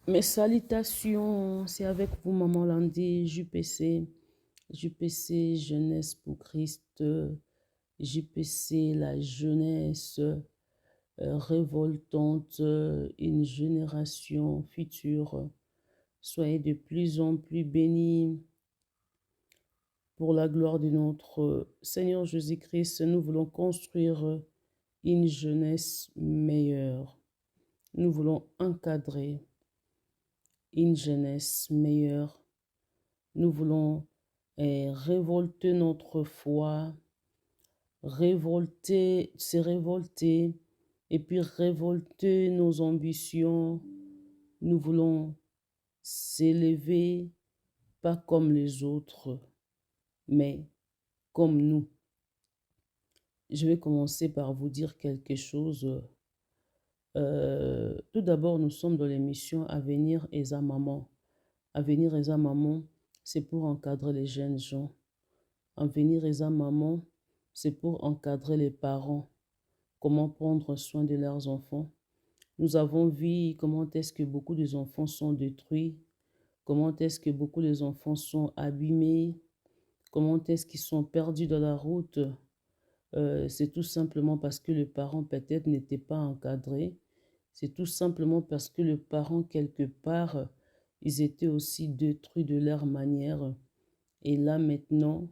Mes salutations, c'est avec vous, Maman Landé, JPC Jeunesse pour Christ, JPC la jeunesse révoltante, une génération future. Soyez de plus en plus bénis pour la gloire de notre Seigneur Jésus-Christ. Nous voulons construire une jeunesse meilleure. Nous voulons encadrer une jeunesse meilleure. Nous voulons révolter notre foi, se révolter et puis révolter nos ambitions. Nous voulons s'élever, pas comme les autres, mais comme nous. Je vais commencer par vous dire quelque chose. Tout d'abord, nous sommes dans l'émission Avenir Eza Maman. Avenir Eza Maman, c'est pour encadrer les jeunes gens. Avenir Eza Maman, c'est pour encadrer les parents. Comment prendre soin de leurs enfants. Nous avons vu comment est-ce que beaucoup des enfants sont détruits, comment est-ce que beaucoup des enfants sont abîmés, comment est-ce qu'ils sont perdus dans la route. C'est tout simplement parce que le parent peut-être n'était pas encadré. C'est tout simplement parce que le parent, quelque part, ils étaient aussi détruits de leur manière. Et là, maintenant,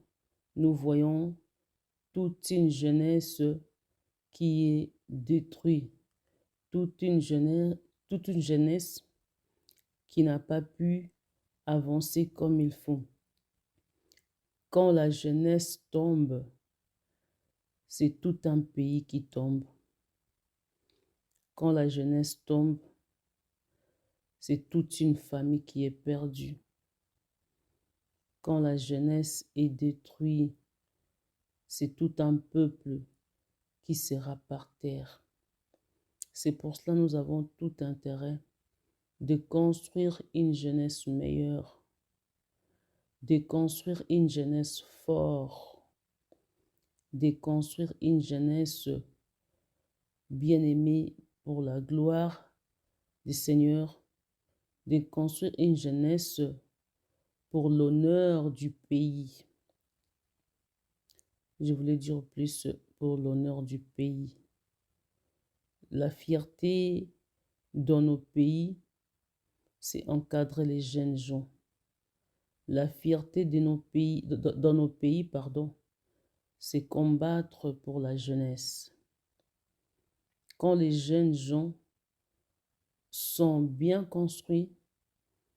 nous voyons toute une jeunesse qui est détruite. Toute une jeunesse qui n'a pas pu avancer comme il faut. Quand la jeunesse tombe, c'est tout un pays qui tombe. Quand la jeunesse tombe, c'est toute une famille qui est perdue. Quand la jeunesse est détruite, c'est tout un peuple qui sera par terre. C'est pour cela que nous avons tout intérêt de construire une jeunesse meilleure, de construire une jeunesse forte, de construire une jeunesse bien-aimée pour la gloire du Seigneur, de construire une jeunesse pour l'honneur du pays. Je voulais dire plus pour l'honneur du pays. La fierté dans nos pays, c'est encadrer les jeunes gens. La fierté de nos pays, dans nos pays, pardon, c'est combattre pour la jeunesse. Quand les jeunes gens sont bien construits,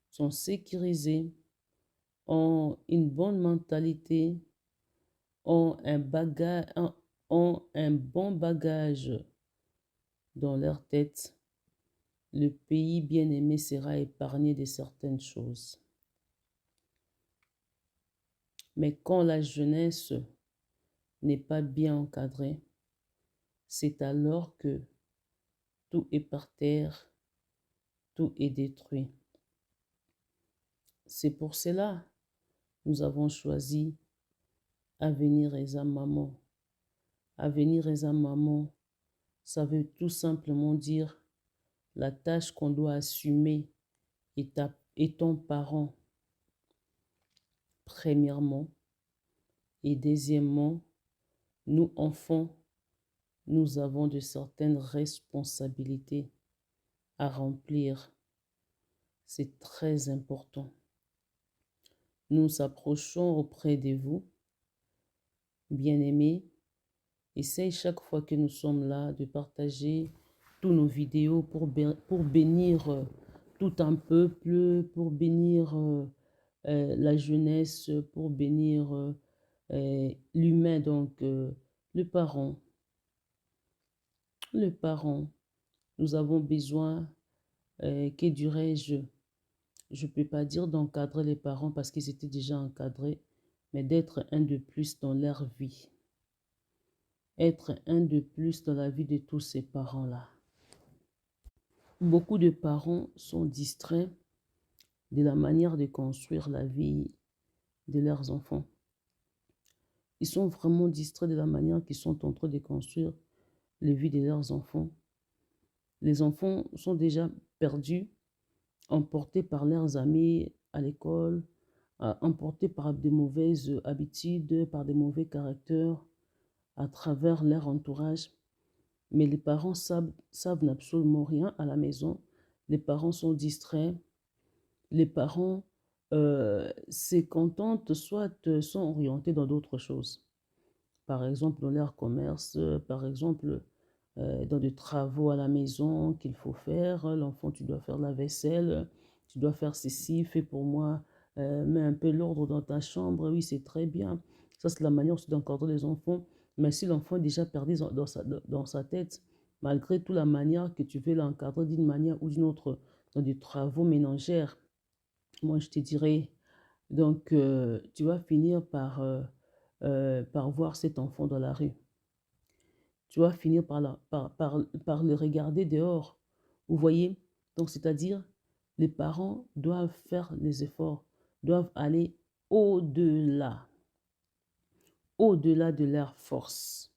sont sécurisés, ont une bonne mentalité, ont un bon bagage dans leur tête, le pays bien-aimé sera épargné de certaines choses. Mais quand la jeunesse n'est pas bien encadrée, c'est alors que tout est par terre, tout est détruit. C'est pour cela que nous avons choisi Avenir Eza Maman. Avenir Eza Maman, ça veut tout simplement dire la tâche qu'on doit assumer étant parent, premièrement. Et deuxièmement, nous, enfants, nous avons de certaines responsabilités à remplir. C'est très important. Nous nous approchons auprès de vous, bien-aimés. Essaye chaque fois que nous sommes là de partager tous nos vidéos pour bénir tout un peuple, pour bénir la jeunesse, pour bénir l'humain, donc le parent. Le parent, nous avons besoin, que dirais-je, je ne peux pas dire d'encadrer les parents parce qu'ils étaient déjà encadrés, mais d'être un de plus dans leur vie. Être un de plus dans la vie de tous ces parents-là. Beaucoup de parents sont distraits de la manière de construire la vie de leurs enfants. Ils sont vraiment distraits de la manière qu'ils sont en train de construire la vie de leurs enfants. Les enfants sont déjà perdus emportés par leurs amis à l'école, emportés par de mauvaises habitudes, par des mauvais caractères, à travers leur entourage. Mais les parents savent absolument rien à la maison. Les parents sont distraits. Les parents se contentent, soit sont orientés dans d'autres choses. Par exemple, dans leur commerce, par exemple, dans des travaux à la maison qu'il faut faire. L'enfant, tu dois faire la vaisselle, tu dois faire ceci, fais pour moi, mets un peu l'ordre dans ta chambre. Oui, c'est très bien. Ça, c'est la manière aussi d'encadrer les enfants. Mais si l'enfant est déjà perdu dans sa tête, malgré toute la manière que tu veux l'encadrer d'une manière ou d'une autre, dans des travaux ménagères, moi, je te dirais, donc, tu vas finir par voir cet enfant dans la rue. Tu vas finir par le regarder dehors. Vous voyez? Donc, c'est-à-dire, les parents doivent faire les efforts, doivent aller au-delà, au-delà de leur force,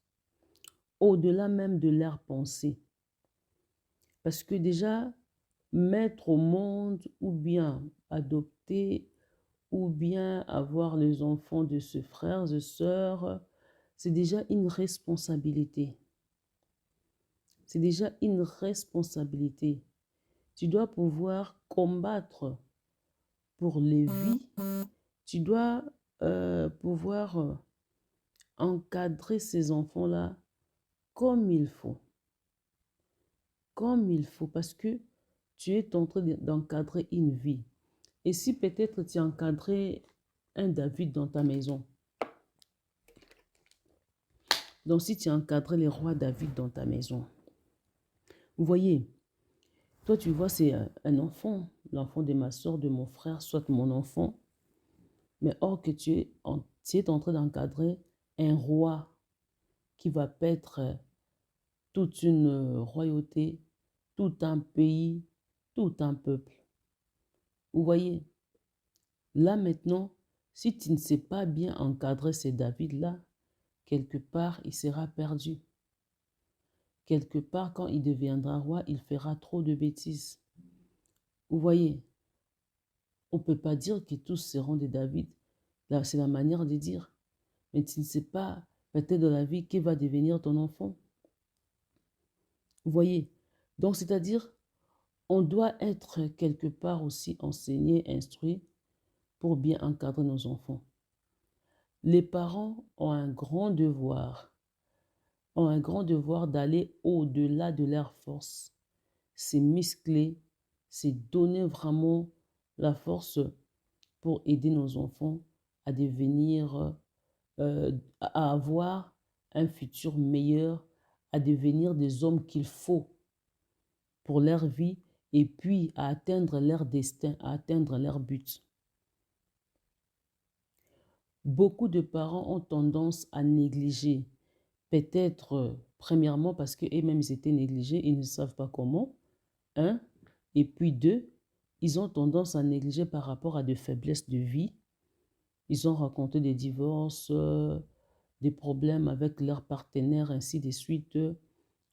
au-delà même de leur pensée. Parce que déjà, mettre au monde ou bien adopter ou bien avoir les enfants de ses frères et sœurs, c'est déjà une responsabilité. C'est déjà une responsabilité. Tu dois pouvoir combattre pour les vies. Tu dois pouvoir encadrer ces enfants-là comme il faut. Comme il faut, parce que tu es en train d'encadrer une vie. Et si peut-être tu as encadré un David dans ta maison, donc si tu as encadré les rois David dans ta maison, vous voyez, toi tu vois c'est un enfant, l'enfant de ma soeur, de mon frère, soit mon enfant, mais or que tu es en train d'encadrer un roi qui va paître toute une royauté, tout un pays, tout un peuple. Vous voyez, là maintenant, si tu ne sais pas bien encadrer ces David-là, quelque part, il sera perdu. Quelque part, quand il deviendra roi, il fera trop de bêtises. Vous voyez, on ne peut pas dire que tous seront des David. Là, c'est la manière de dire. Mais tu ne sais pas, peut-être dans la vie, qui va devenir ton enfant. Vous voyez, donc c'est-à-dire, on doit être quelque part aussi enseigné, instruit pour bien encadrer nos enfants. Les parents ont un grand devoir d'aller au-delà de leur force. C'est muscler, c'est donner vraiment la force pour aider nos enfants à devenir, à avoir un futur meilleur, à devenir des hommes qu'il faut pour leur vie et puis à atteindre leur destin, à atteindre leur but. Beaucoup de parents ont tendance à négliger, peut-être premièrement parce qu'eux-mêmes ils étaient négligés, ils ne savent pas comment, un, et puis deux, ils ont tendance à négliger par rapport à des faiblesses de vie. Ils ont rencontré des divorces, des problèmes avec leurs partenaires, ainsi de suite,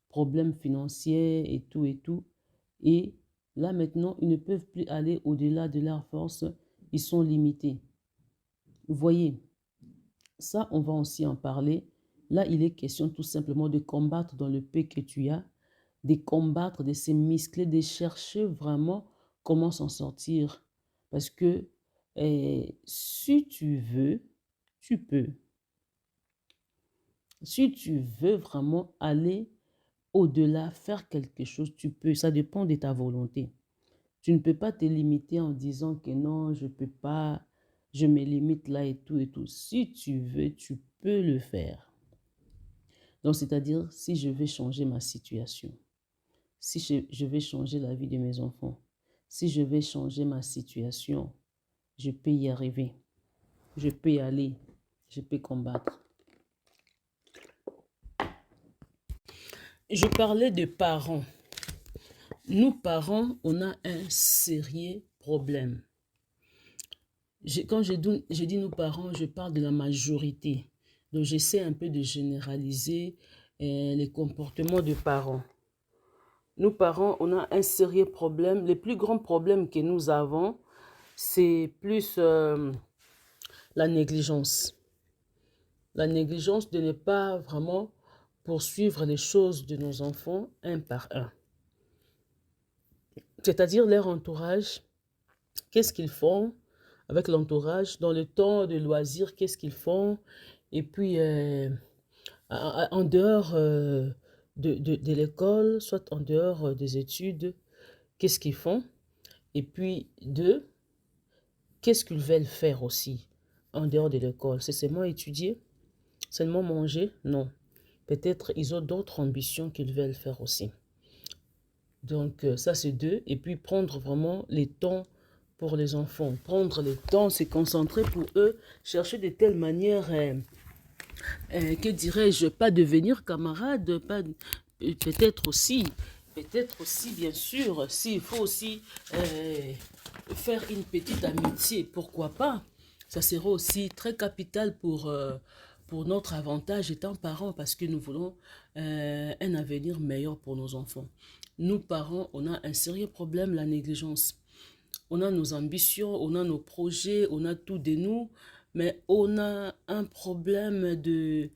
problèmes financiers et tout et tout. Et là maintenant, ils ne peuvent plus aller au-delà de leur force, ils sont limités. Vous voyez, ça, on va aussi en parler. Là, il est question tout simplement de combattre dans le peu que tu as, de combattre, de se muscler, de chercher vraiment comment s'en sortir. Parce que si tu veux, tu peux. Si tu veux vraiment aller au-delà, faire quelque chose, tu peux. Ça dépend de ta volonté. Tu ne peux pas te limiter en disant que non, je ne peux pas, je me limite là et tout et tout. Si tu veux, tu peux le faire. Donc, c'est-à-dire, si je veux changer ma situation, si je vais changer la vie de mes enfants, si je vais changer ma situation, je peux y arriver. Je peux y aller. Je peux combattre. Je parlais de parents. Nous, parents, on a un sérieux problème. Quand je dis nous, parents, je parle de la majorité. Donc, j'essaie un peu de généraliser les comportements de parents. Nous, parents, on a un sérieux problème. Les plus grands problèmes que nous avons, c'est plus la négligence. La négligence de ne pas vraiment poursuivre les choses de nos enfants un par un. C'est-à-dire leur entourage, qu'est-ce qu'ils font avec l'entourage, dans le temps de loisirs, qu'est-ce qu'ils font, et puis en dehors de l'école, soit en dehors des études, qu'est-ce qu'ils font, et puis deux, qu'est-ce qu'ils veulent faire aussi en dehors de l'école. C'est seulement étudier, seulement manger? Non. Peut-être ils ont d'autres ambitions qu'ils veulent faire aussi. Donc ça c'est deux, et puis prendre vraiment les temps pour les enfants. Prendre le temps, se concentrer pour eux, chercher de telle manière, que dirais-je, pas devenir camarade, pas peut-être aussi, bien sûr, s'il faut aussi faire une petite amitié, pourquoi pas. Ça sera aussi très capital pour notre avantage étant parents, parce que nous voulons un avenir meilleur pour nos enfants. Nous, parents, on a un sérieux problème, la négligence. On a nos ambitions, on a nos projets, on a tout de nous, mais on a un problème de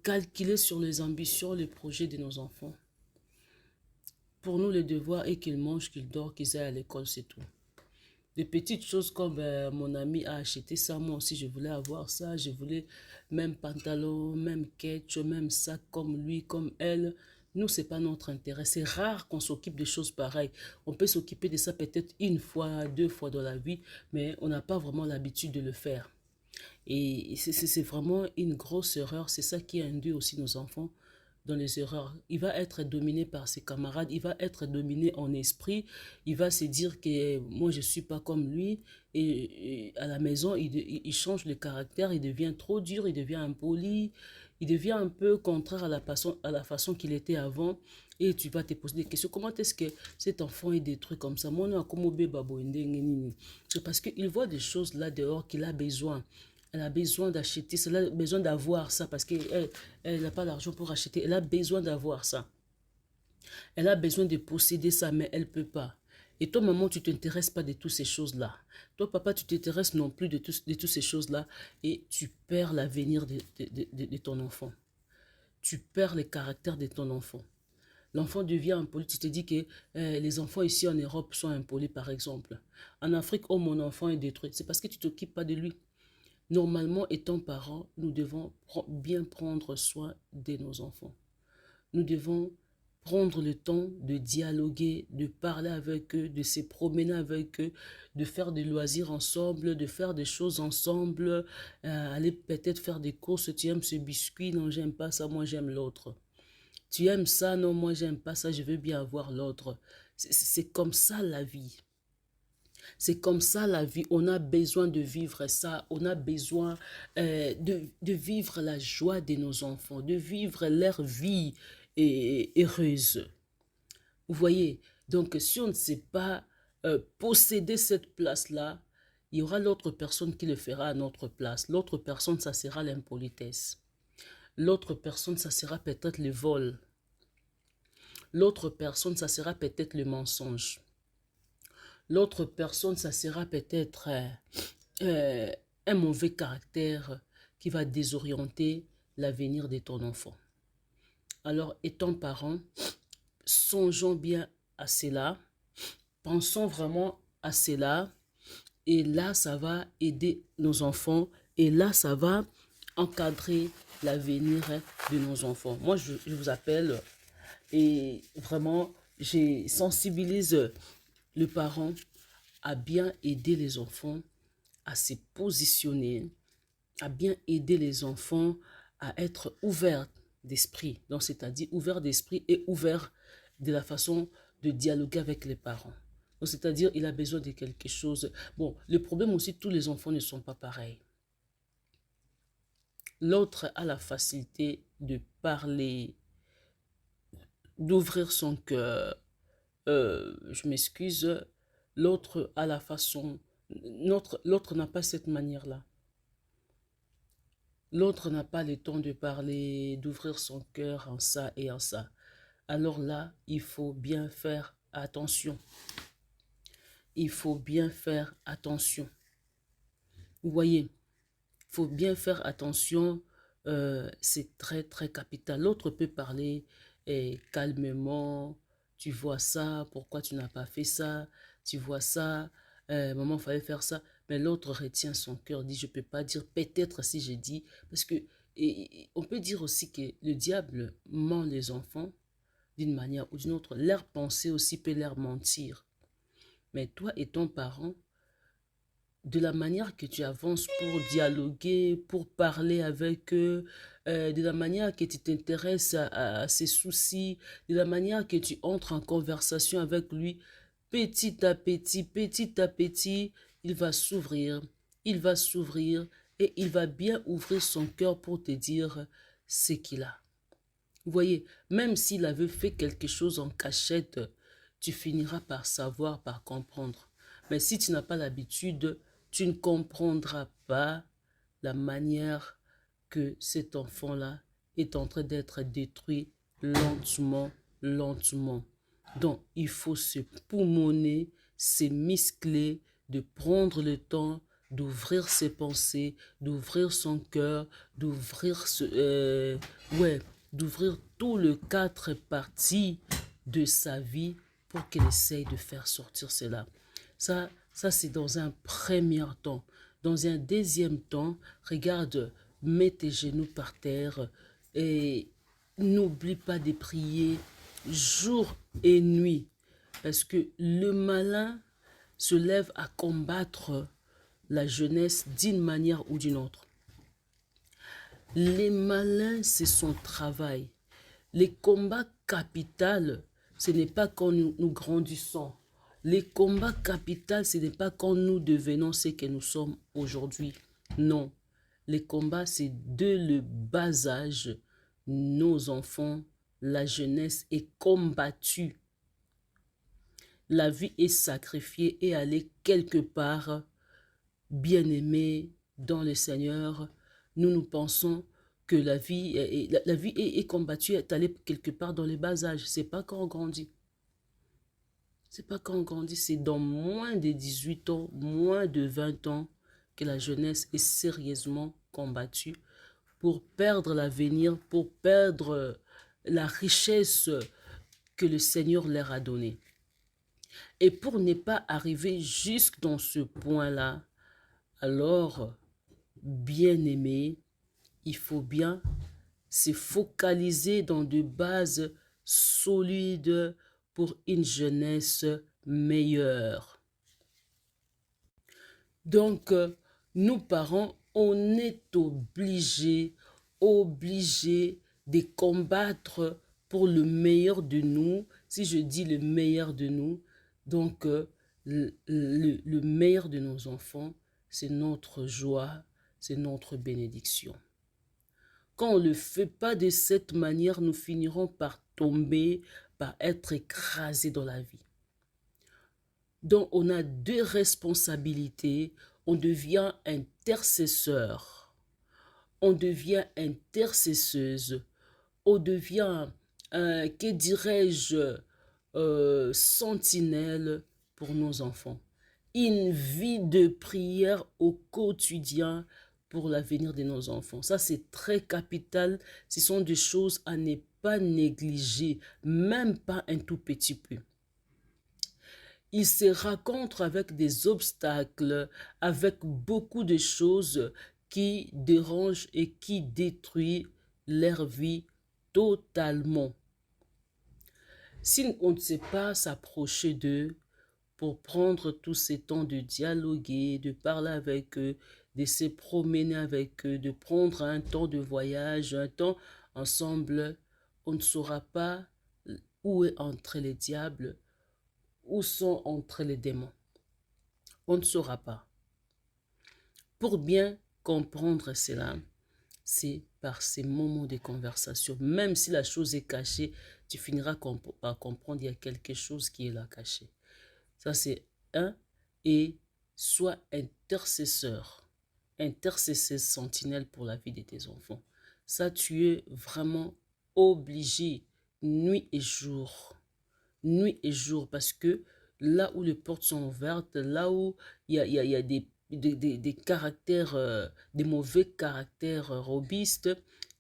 calculer sur les ambitions, les projets de nos enfants. Pour nous, le devoir est qu'ils mangent, qu'ils dorment, qu'ils aillent à l'école, c'est tout. Des petites choses comme mon ami a acheté ça, moi aussi je voulais avoir ça, je voulais même pantalon, même ketch, même sac comme lui, comme elle. Nous, c'est pas notre intérêt. C'est rare qu'on s'occupe de choses pareilles. On peut s'occuper de ça peut-être une fois, deux fois dans la vie, mais on n'a pas vraiment l'habitude de le faire. Et c'est vraiment une grosse erreur. C'est ça qui induit aussi nos enfants dans les erreurs. Il va être dominé par ses camarades, il va être dominé en esprit, il va se dire que moi je ne suis pas comme lui, et à la maison il change de caractère, il devient trop dur, il devient impoli, il devient un peu contraire à la façon qu'il était avant, et tu vas te poser des questions. Comment est-ce que cet enfant est détruit comme ça? C'est parce qu'il voit des choses là dehors qu'il a besoin. Elle a besoin d'acheter, elle a besoin d'avoir ça parce qu'elle n'a pas l'argent pour acheter. Elle a besoin d'avoir ça. Elle a besoin de posséder ça, mais elle ne peut pas. Et toi, maman, tu ne t'intéresses pas de toutes ces choses-là. Toi, papa, tu t'intéresses non plus de toutes ces choses-là et tu perds l'avenir de ton enfant. Tu perds le caractère de ton enfant. L'enfant devient impoli. Tu te dis que les enfants ici en Europe sont impolis, par exemple. En Afrique, oh, mon enfant est détruit. C'est parce que tu ne t'occupes pas de lui. Normalement, étant parents, nous devons bien prendre soin de nos enfants. Nous devons prendre le temps de dialoguer, de parler avec eux, de se promener avec eux, de faire des loisirs ensemble, de faire des choses ensemble, aller peut-être faire des courses. Tu aimes ce biscuit? Non, j'aime pas ça, moi j'aime l'autre. Tu aimes ça? Non, moi j'aime pas ça, je veux bien avoir l'autre. C'est comme ça la vie. C'est comme ça la vie. On a besoin de vivre ça. On a besoin de vivre la joie de nos enfants, de vivre leur vie heureuse. Vous voyez, donc si on ne sait pas posséder cette place-là, il y aura l'autre personne qui le fera à notre place. L'autre personne, ça sera l'impolitesse. L'autre personne, ça sera peut-être le vol. L'autre personne, ça sera peut-être le mensonge. L'autre personne, ça sera peut-être un mauvais caractère qui va désorienter l'avenir de ton enfant. Alors, étant parents, songeons bien à cela, pensons vraiment à cela, et là, ça va aider nos enfants, et là, ça va encadrer l'avenir de nos enfants. Moi, je vous appelle, et vraiment, je sensibilise le parent à bien aider les enfants à se positionner, à bien aider les enfants à être ouverts d'esprit. Donc, c'est-à-dire ouverts d'esprit et ouverts de la façon de dialoguer avec les parents. Donc, c'est-à-dire, il a besoin de quelque chose. Bon, le problème aussi, tous les enfants ne sont pas pareils. L'autre a la facilité de parler, d'ouvrir son cœur. Je m'excuse, l'autre a la façon, l'autre n'a pas cette manière-là. L'autre n'a pas le temps de parler, d'ouvrir son cœur en ça et en ça. alors là, il faut bien faire attention. Il faut bien faire attention. Vous voyez, il faut bien faire attention, c'est très, très capital. L'autre peut parler calmement, tu vois ça, pourquoi tu n'as pas fait ça, tu vois ça, maman, il fallait faire ça. Mais l'autre retient son cœur, dit, je ne peux pas dire, peut-être si j'ai dit, parce que on peut dire aussi que le diable ment les enfants d'une manière ou d'une autre. Leur pensée aussi peut leur mentir. Mais toi et ton parent, de la manière que tu avances pour dialoguer, pour parler avec eux, de la manière que tu t'intéresses à ses soucis, de la manière que tu entres en conversation avec lui, petit à petit, il va s'ouvrir et il va bien ouvrir son cœur pour te dire ce qu'il a. Vous voyez, même s'il avait fait quelque chose en cachette, tu finiras par savoir, par comprendre. Mais si tu n'as pas l'habitude, tu ne comprendras pas la manière que cet enfant-là est en train d'être détruit lentement, lentement. Donc, il faut se poumonner, se muscler, de prendre le temps d'ouvrir ses pensées, d'ouvrir son cœur, d'ouvrir tout le quatre parties de sa vie pour qu'elle essaye de faire sortir cela. Ça c'est dans un premier temps. Dans un deuxième temps, regarde, mets tes genoux par terre et n'oublie pas de prier jour et nuit. Parce que le malin se lève à combattre la jeunesse d'une manière ou d'une autre. Les malins, c'est son travail. Les combats capitaux, ce n'est pas quand nous grandissons. Les combats capitaux, ce n'est pas quand nous devenons ce que nous sommes aujourd'hui. Non. Les combats, c'est dès le bas âge. Nos enfants, la jeunesse est combattue. La vie est sacrifiée et aller quelque part, bien-aimé dans le Seigneur. Nous pensons que la vie est combattue, est allée quelque part dans les bas âges. Ce n'est pas quand on grandit. C'est pas quand on grandit, c'est dans moins de 18 ans, moins de 20 ans que la jeunesse est sérieusement combattue pour perdre l'avenir, pour perdre la richesse que le Seigneur leur a donnée. Et pour ne pas arriver jusque dans ce point-là, alors, bien-aimé, il faut bien se focaliser dans des bases solides pour une jeunesse meilleure. Donc, nous parents, on est obligés de combattre pour le meilleur de nous. Si je dis le meilleur de nous, donc le meilleur de nos enfants, c'est notre joie, c'est notre bénédiction. Quand on ne le fait pas de cette manière, nous finirons par tomber, par être écrasés dans la vie. Donc, on a deux responsabilités. On devient intercesseur. On devient intercesseuse. On devient, que dirais-je, sentinelle pour nos enfants. Une vie de prière au quotidien pour l'avenir de nos enfants. Ça, c'est très capital. Ce sont des choses à ne pas négliger, même pas un tout petit peu. Ils se rencontrent avec des obstacles, avec beaucoup de choses qui dérangent et qui détruisent leur vie totalement. Si on ne sait pas s'approcher d'eux pour prendre tous ces temps de dialoguer, de parler avec eux, de se promener avec eux, de prendre un temps de voyage, un temps ensemble, on ne saura pas où est entré le diable, où sont entrés les démons. On ne saura pas. Pour bien comprendre cela, c'est par ces moments de conversation. Même si la chose est cachée, tu finiras par comprendre qu'il y a quelque chose qui est là caché. Ça, c'est un. Et sois intercesseur. Intercesseuse sentinelle pour la vie de tes enfants. Ça, tu es vraiment obligé nuit et jour. Nuit et jour, parce que là où les portes sont ouvertes, là où il y a des caractères, des mauvais caractères robustes,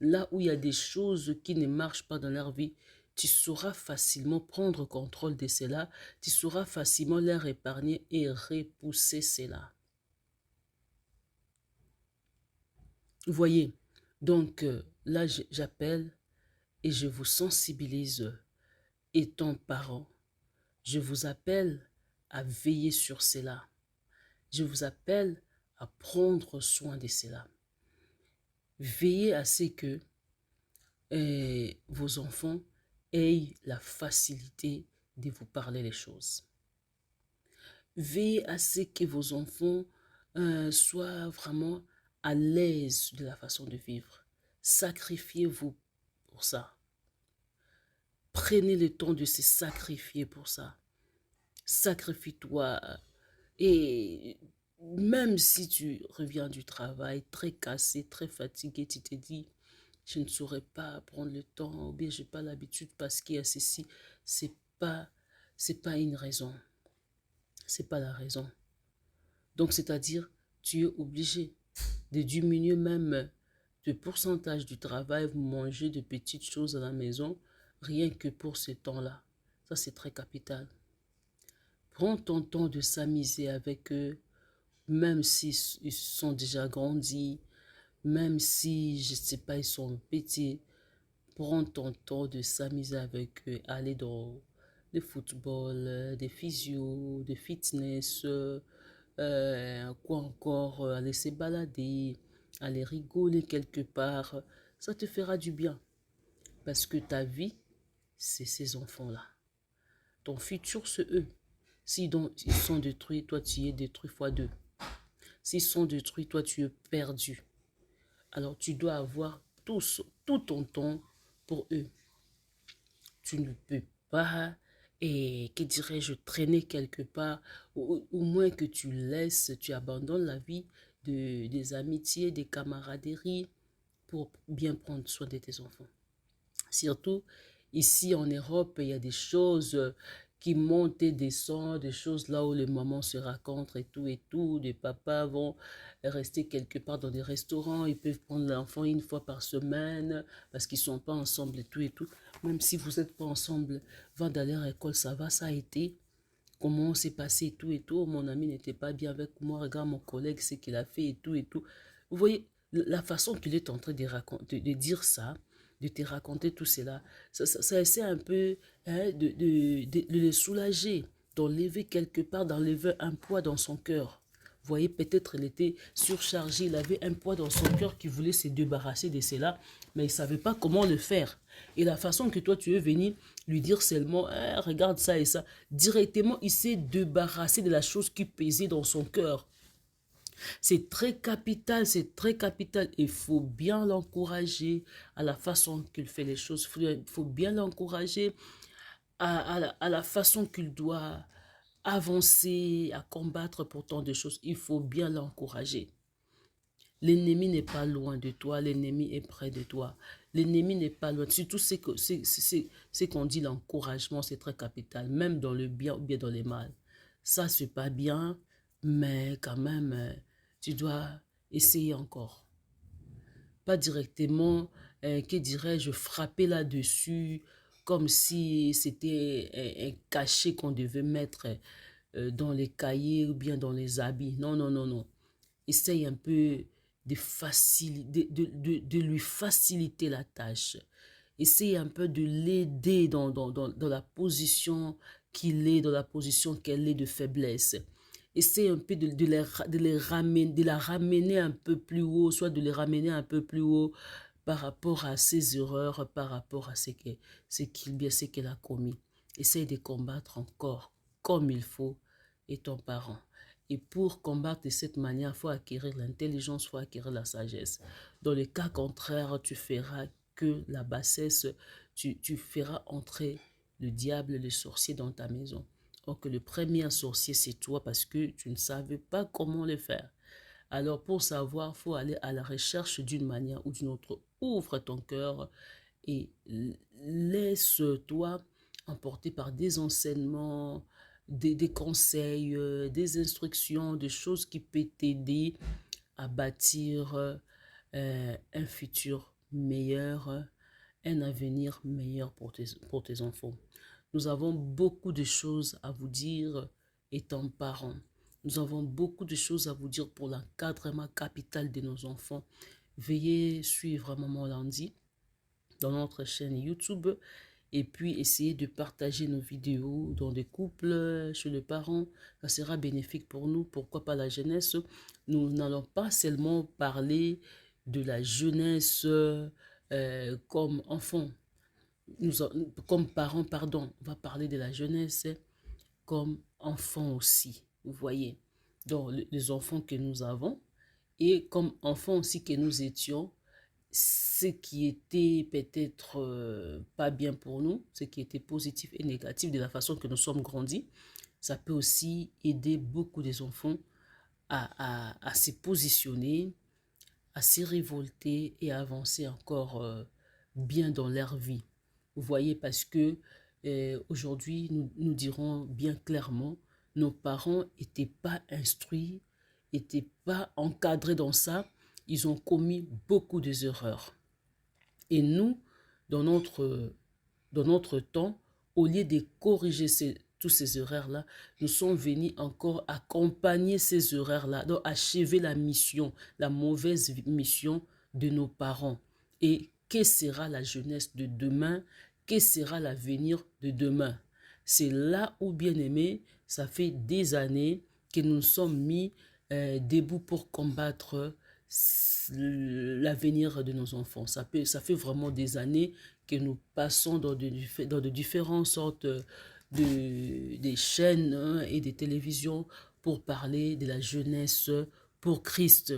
là où il y a des choses qui ne marchent pas dans leur vie, tu sauras facilement prendre contrôle de cela, tu sauras facilement leur épargner et repousser cela. Vous voyez, donc là j'appelle et je vous sensibilise, étant parent, je vous appelle à veiller sur cela. Je vous appelle à prendre soin de cela. Veillez à ce que vos enfants aient la facilité de vous parler les choses. Veillez à ce que vos enfants soient vraiment à l'aise de la façon de vivre. Sacrifiez-vous pour ça. Prenez le temps de se sacrifier pour ça. Sacrifie-toi. Et même si tu reviens du travail très cassé, très fatigué, tu te dis, je ne saurais pas prendre le temps, ou bien je n'ai pas l'habitude parce qu'il y a ceci. C'est pas une raison. C'est pas la raison. Donc, c'est-à-dire, tu es obligé de diminuer même le pourcentage du travail, vous mangez de petites choses à la maison, rien que pour ce temps-là. Ça, c'est très capital. Prends ton temps de s'amuser avec eux, même s'ils sont déjà grandis, même si, je ne sais pas, ils sont petits. Prends ton temps de s'amuser avec eux, aller dans le football, des physios, des fitness, quoi encore, aller se balader, aller rigoler quelque part. Ça te fera du bien. Parce que ta vie, c'est ces enfants-là. Ton futur, c'est eux. Si donc ils sont détruits, toi tu es détruit fois deux. S'ils sont détruits, toi tu es perdu. Alors tu dois avoir tout ton temps pour eux. Tu ne peux pas, et que dirais-je, traîner quelque part, au moins que tu laisses, tu abandonnes la vie des amitiés, des camaraderies pour bien prendre soin de tes enfants. Surtout, ici en Europe, il y a des choses qui montent et descendent, des choses là où les mamans se racontent et tout. Les papas vont rester quelque part dans des restaurants, ils peuvent prendre l'enfant une fois par semaine parce qu'ils ne sont pas ensemble et tout et tout. Même si vous n'êtes pas ensemble, va d'aller à l'école, ça va, ça a été. Comment s'est passé et tout. Mon ami n'était pas bien avec moi, regarde mon collègue, ce qu'il a fait et tout et tout. Vous voyez, la façon qu'il est en train de dire ça, de te raconter tout cela, ça essaie un peu de le soulager, d'enlever quelque part, d'enlever un poids dans son cœur. Vous voyez, peut-être il était surchargé, il avait un poids dans son cœur qui voulait se débarrasser de cela, mais il ne savait pas comment le faire. Et la façon que toi tu es venu lui dire seulement, regarde ça et ça, directement il s'est débarrassé de la chose qui pesait dans son cœur. C'est très capital, c'est très capital. Il faut bien l'encourager à la façon qu'il fait les choses. Il faut bien l'encourager à la façon qu'il doit avancer, à combattre pour tant de choses. Il faut bien l'encourager. L'ennemi n'est pas loin de toi, l'ennemi est près de toi. L'ennemi n'est pas loin. Surtout, c'est qu'on dit l'encouragement, c'est très capital, même dans le bien ou bien dans le mal. Ça, c'est pas bien, mais quand même, tu dois essayer encore. Pas directement, que dirais-je, frapper là-dessus, comme si c'était un cachet qu'on devait mettre dans les cahiers ou bien dans les habits. Non, non, non, non. Essaye un peu de lui faciliter la tâche. Essaye un peu de l'aider dans la position qu'il est, dans la position qu'elle est de faiblesse. Essaye un peu de la ramener un peu plus haut, soit de les ramener un peu plus haut par rapport à ses erreurs, par rapport à ce qu'elle a commis. Essaye de combattre encore comme il faut étant parent. Et pour combattre de cette manière, il faut acquérir l'intelligence, il faut acquérir la sagesse. Dans le cas contraire, tu feras que la bassesse, tu feras entrer le diable, le sorcier dans ta maison. Or que le premier sorcier, c'est toi parce que tu ne savais pas comment le faire. Alors pour savoir, il faut aller à la recherche d'une manière ou d'une autre. Ouvre ton cœur et laisse-toi emporter par des enseignements, des conseils, des instructions, des choses qui peuvent t'aider à bâtir un futur meilleur, un avenir meilleur pour tes enfants. Nous avons beaucoup de choses à vous dire étant parents. Nous avons beaucoup de choses à vous dire pour l'encadrement capital de nos enfants. Veuillez suivre Maman Landi dans notre chaîne YouTube et puis essayer de partager nos vidéos dans des couples, chez les parents. Ça sera bénéfique pour nous. Pourquoi pas la jeunesse? Nous n'allons pas seulement parler de la jeunesse comme enfant. Comme parents, pardon, on va parler de la jeunesse comme enfants aussi. Vous voyez, donc les enfants que nous avons et comme enfants aussi que nous étions, ce qui était peut-être pas bien pour nous, ce qui était positif et négatif de la façon que nous sommes grandis, ça peut aussi aider beaucoup des enfants à se positionner, à se révolter et à avancer encore bien dans leur vie. Vous voyez, parce que aujourd'hui, nous dirons bien clairement, nos parents n'étaient pas instruits, n'étaient pas encadrés dans ça. Ils ont commis beaucoup d'erreurs. Et nous, dans notre temps, au lieu de corriger tous ces erreurs-là, nous sommes venus encore accompagner ces erreurs-là, donc achever la mission, la mauvaise mission de nos parents. Et que sera la jeunesse de demain? Que sera l'avenir de demain? C'est là où, bien aimé, ça fait des années que nous nous sommes mis debout pour combattre l'avenir de nos enfants. Ça fait vraiment des années que nous passons dans de différentes sortes des chaînes et des télévisions pour parler de la jeunesse pour Christ.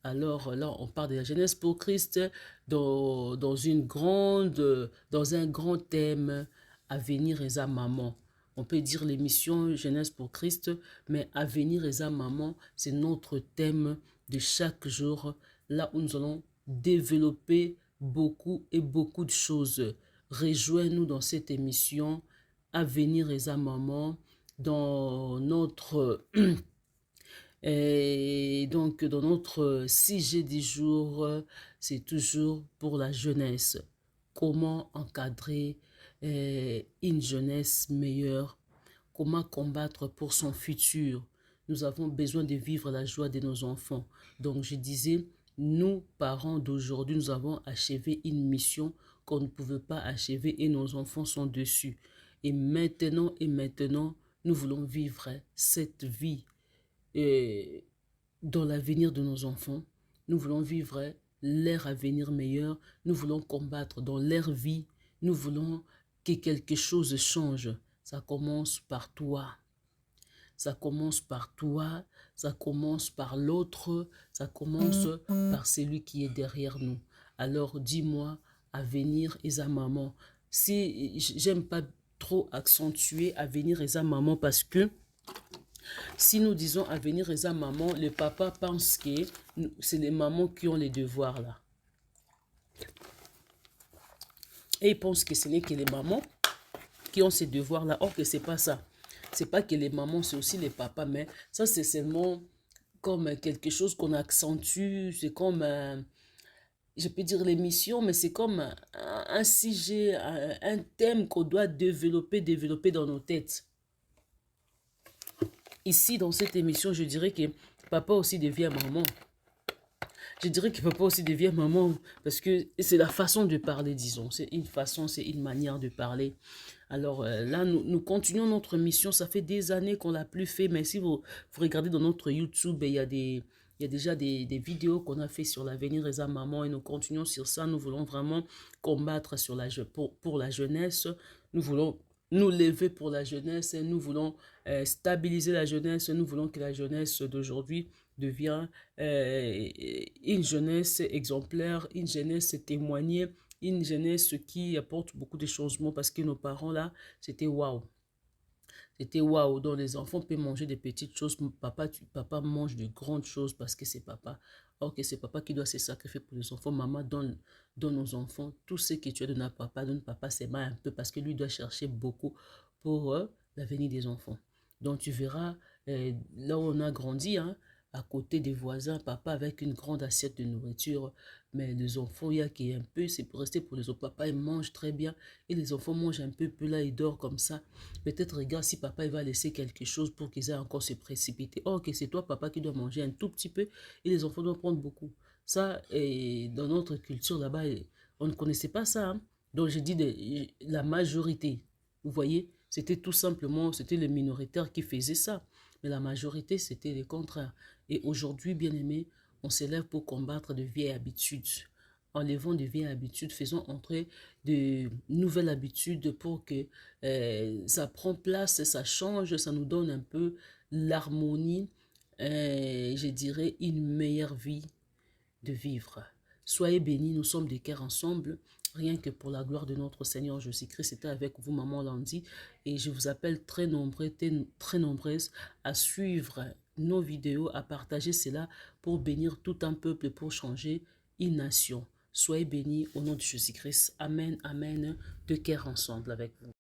Alors là, on parle de la jeunesse pour Christ dans un grand thème, avenir et maman. On peut dire l'émission Jeunesse pour Christ, mais avenir et maman, c'est notre thème de chaque jour, là où nous allons développer beaucoup et beaucoup de choses. Rejoins-nous dans cette émission Avenir et maman, dans notre et donc dans notre sujet du jour, c'est toujours pour la jeunesse. Comment encadrer une jeunesse meilleure? Comment combattre pour son futur? Nous avons besoin de vivre la joie de nos enfants. Donc je disais, nous, parents d'aujourd'hui, nous avons achevé une mission qu'on ne pouvait pas achever et nos enfants sont dessus. Et maintenant, nous voulons vivre cette vie dans l'avenir de nos enfants. Nous voulons vivre leur avenir meilleur. Nous voulons combattre dans leur vie. Nous voulons que quelque chose change. Ça commence par toi. Ça commence par toi. Ça commence par l'autre. Ça commence par celui qui est derrière nous. Alors dis-moi, avenir et à maman. Si j'aime pas trop accentuer avenir et à maman parce que si nous disons avenir et à maman, le papa pense que c'est les mamans qui ont les devoirs là. Et il pense que ce n'est que les mamans qui ont ces devoirs là. Or que c'est pas ça. C'est pas que les mamans, c'est aussi les papas, mais ça c'est seulement comme quelque chose qu'on accentue. C'est comme, je peux dire l'émission, mais c'est comme un sujet, un thème qu'on doit développer dans nos têtes. Ici, dans cette émission, je dirais que papa aussi devient maman. Je dirais que papa aussi devient maman parce que c'est la façon de parler, disons. C'est une façon, c'est une manière de parler. Alors là, nous continuons notre mission. Ça fait des années qu'on ne l'a plus fait. Mais si vous regardez dans notre YouTube, il y a déjà des vidéos qu'on a fait sur l'avenir des mamans et nous continuons sur ça. Nous voulons vraiment combattre pour la jeunesse. Nous voulons nous lever pour la jeunesse. Nous voulons stabiliser la jeunesse. Nous voulons que la jeunesse d'aujourd'hui devient une jeunesse exemplaire, une jeunesse témoignée, une jeunesse qui apporte beaucoup de changements parce que nos parents là, c'était waouh. C'était waouh. Donc, les enfants peuvent manger des petites choses. Papa mange de grandes choses parce que c'est papa. Or que c'est papa qui doit se sacrifier pour les enfants. Maman donne aux enfants tout ce que tu as donné à papa. Donne papa ses mains un peu parce que lui doit chercher beaucoup pour l'avenir des enfants. Donc, tu verras, là où on a grandi, hein, à côté des voisins, papa avec une grande assiette de nourriture. Mais les enfants, il y a qui est un peu, c'est pour rester pour les autres. Papa, il mange très bien. Et les enfants mangent un peu, puis là, ils dorment comme ça. Peut-être regarde si papa il va laisser quelque chose pour qu'ils aient encore se précipiter. Oh, que c'est toi, papa, qui doit manger un tout petit peu et les enfants doivent prendre beaucoup. Ça, et dans notre culture là-bas, on ne connaissait pas ça. Hein. Donc, je dis la majorité. Vous voyez, c'était tout simplement, c'était les minoritaires qui faisaient ça. Mais la majorité, c'était le contraire. Et aujourd'hui, bien aimé, on s'élève pour combattre de vieilles habitudes. Enlevons de vieilles habitudes, faisons entrer de nouvelles habitudes pour que ça prend place, ça change, ça nous donne un peu l'harmonie, je dirais une meilleure vie de vivre. Soyez bénis, nous sommes des cœurs ensemble, rien que pour la gloire de notre Seigneur Jésus-Christ. C'était avec vous, Maman Landy, et je vous appelle très nombreux, très nombreuses à suivre nos vidéos, à partager cela pour bénir tout un peuple, pour changer une nation. Soyez bénis au nom de Jésus-Christ. Amen, amen, de cœur ensemble avec vous.